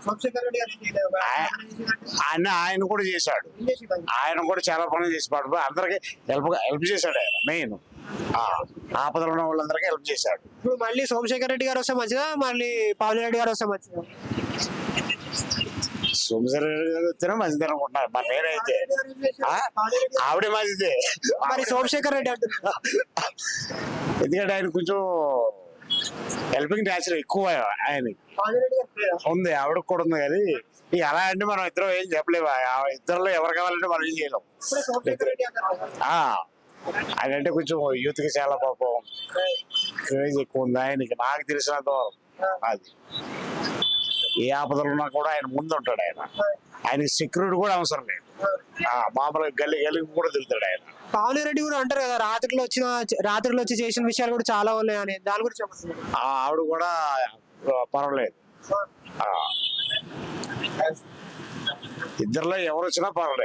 సోమశేఖర్ రెడ్డి గారు ఏం చేయలేదు. ఆయన కూడా చేశాడు. ఏం చేసిండు ఆయన? ఆయన కూడా చాలా పనులు చేసి పాడు అందరికి హెల్ప్ చేశాడు. ఆయన మెయిన్ ఆపదలు ఉన్న వాళ్ళందరికీ హెల్ప్ చేశాడు. ఇప్పుడు మళ్ళీ సోమశేఖర్ రెడ్డి గారు వస్తే మంచిదా, మళ్ళీ పవన్ రెడ్డి గారు వస్తే మంచిదా? సోమశేఖర్ రెడ్డి గారు వస్తేనే మంచిది అనుకుంటున్నారు. మరి నేనైతే ఆవిడే మంచిదే. మరి సోమశేఖర్ రెడ్డి అంటున్నారు. ఎందుకంటే ఆయన కొంచెం హెల్పింగ్ నేచర్ ఎక్కువ ఆయనకి పవన్ రెడ్డి గారు లేదా? ఉంది, ఆవిడకి కూడా ఉంది. కానీ ఇక అలా అంటే మనం ఇద్దరం ఏం చెప్పలేము. ఇద్దరులో ఎవరు కావాలంటే మనం ఏం చేయలేం. ఇప్పుడే సోమశేఖర్ రెడ్డి అన్నారు. ఆయన అంటే కొంచెం యూత్ కి చాలా పాపం క్రేజ్ ఎక్కువ ఉంది ఆయనకి. నాకు తెలిసినంత వరకు అది ఏ ఆపదలు ఉన్నా కూడా ఆయన ముందు ఉంటాడు. ఆయనకి సెక్యూరిటీ కూడా అవసరం లేదు. మామూలుగా గల్లీ గల్లీకి కూడా తిరుగుతాడు ఆయన. పవన్ రెడ్డి కూడా అంటారు కదా, రాత్రిలో వచ్చి చేసిన విషయాలు కూడా చాలా ఉన్నాయని, దాని గురించి చెప్పండి. ఆవిడ కూడా పర్వాలేదు. ఇద్దరులో ఎవరు వచ్చినా పర్వాలేదు.